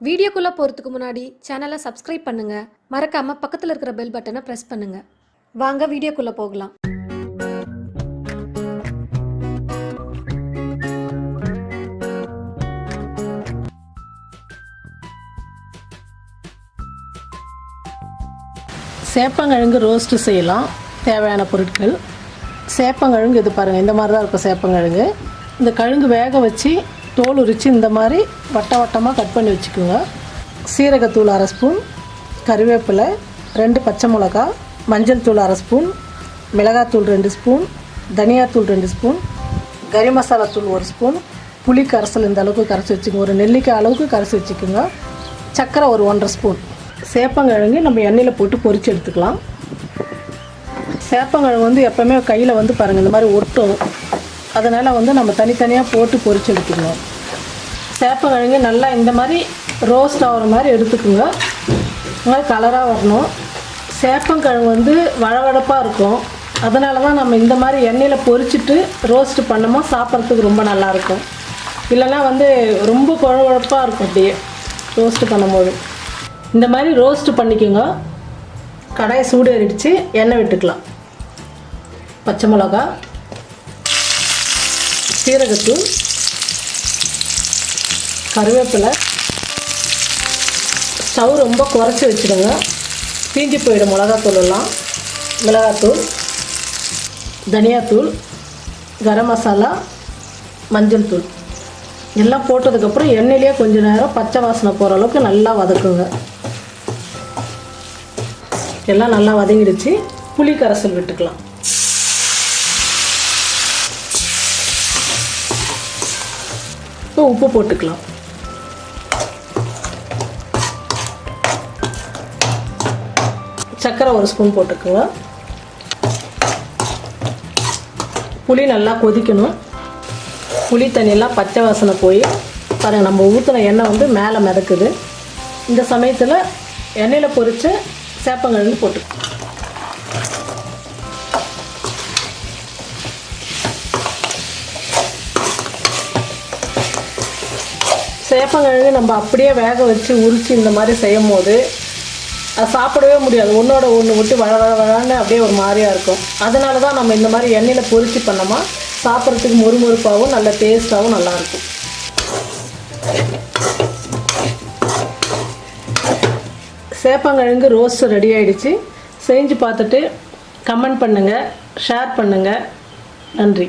வீடியோக்குள்ள போறதுக்கு முன்னாடி சேனலை சப்ஸ்கிரைப் பண்ணுங்க. மறக்காம பக்கத்துல இருக்கிற பெல் பட்டனை பிரஸ் பண்ணுங்க. வாங்க வீடியோக்குள்ள போகலாம். சேப்பங்கிழங்கு ரோஸ்ட் செய்யலாம். தேவையான பொருட்கள்: சேப்பங்கிழங்கு இது பாருங்கள், இந்த மாதிரி தான் இருக்கும் சேப்பங்கிழங்கு. இந்த கிழங்கு வேக வச்சு தோல் உரித்து இந்த மாதிரி வட்ட வட்டமாக கட் பண்ணி வச்சுக்கோங்க. சீரகத்தூள் 1/2 ஸ்பூன், கறிவேப்பிலை 2 பச்சை மிளகா, மஞ்சள் தூள் 1/2 ஸ்பூன், மிளகாத்தூள் 2 ஸ்பூன், தனியாத்தூள் 2 ஸ்பூன், கறி மசாலா தூள் 1 ஸ்பூன், புளி கரைசல் இந்த அளவுக்கு கரைச்சி வச்சுக்கோங்க. ஒரு நெல்லிக்காய் அளவுக்கு கரைச்சி வச்சுக்கோங்க. சர்க்கரை ஒரு 1/2 ஸ்பூன். சேப்பங்கிழங்கு நம்ம எண்ணெயில் போட்டு பொரித்து எடுத்துக்கலாம். சேப்பங்கிழங்கு வந்து எப்போவுமே கையில் வந்து பாருங்கள் இந்த மாதிரி ஒட்டும். அதனால் நம்ம தனித்தனியாக போட்டு பொரித்து எடுத்துக்கணும். சேப்பங்கிழங்கு நல்லா இந்த மாதிரி ரோஸ்ட் ஆகிற மாதிரி எடுத்துக்கோங்க. இந்த மாதிரி கலராக வரணும். சேப்பங்கிழங்கு வந்து வழவழப்பாக இருக்கும். அதனால தான் நம்ம இந்த மாதிரி எண்ணெயில் பொரிச்சிட்டு ரோஸ்ட் பண்ணோமா சாப்பிட்றதுக்கு ரொம்ப நல்லாயிருக்கும். இல்லைன்னா ரொம்ப குழவழப்பாக இருக்கும் அப்படியே ரோஸ்ட்டு பண்ணும்போது. இந்த மாதிரி ரோஸ்ட்டு பண்ணிக்கோங்க. கடாயை சூடு ஏறிடுச்சு, எண்ணெய் விட்டுக்கலாம். பச்சை மிளகா, சீரகத்தூள், கருவேப்பிலை. ஸ்டவ் ரொம்ப குறைச்சி வச்சுடுங்க, தீஞ்சி போயிடும் மிளகாத்தூள் எல்லாம். மிளகாத்தூள், தனியாத்தூள், கரம் மசாலா, மஞ்சள் தூள் எல்லாம் போட்டதுக்கப்புறம் எண்ணெயிலே கொஞ்சம் நேரம் பச்சை வாசனை போகிற அளவுக்கு நல்லா வதக்குங்க. எல்லாம் நல்லா வதங்கிடுச்சு. புளி கரைசல் விட்டுக்கலாம். இப்போ உப்பு போட்டுக்கலாம். சர்க்கரை 1 ஸ்பூன் போட்டுக்கோங்க. புளி நல்லா கொதிக்கணும். புளி தண்ணியெல்லாம் பச்சை வாசனை போய் பாருங்கள், நம்ம ஊற்றின எண்ணெய் மேலே மிதக்குது. இந்த சமயத்தில் எண்ணெயில் பொரித்து சேப்பங்கிழங்கு போட்டு சேப்பங்கிழங்கு நம்ம அப்படியே வேக வச்சு உரித்து இந்த மாதிரி செய்யும் போது அது சாப்பிடவே முடியாது. ஒன்றோட ஒன்று விட்டு வளன்னு அப்படியே ஒரு மாதிரியாக இருக்கும். அதனால தான் நம்ம இந்த மாதிரி எண்ணெயில் பொரிச்சு பண்ணோமா சாப்பிட்றதுக்கு மொறுமொறுப்பாகவும் நல்ல டேஸ்ட்டாகவும் நல்லாயிருக்கும். சேப்பங்கிழங்கு ரோஸ்ட் ரெடி ஆகிடுச்சு. செஞ்சு பார்த்துட்டு கமெண்ட் பண்ணுங்கள், ஷேர் பண்ணுங்கள். நன்றி.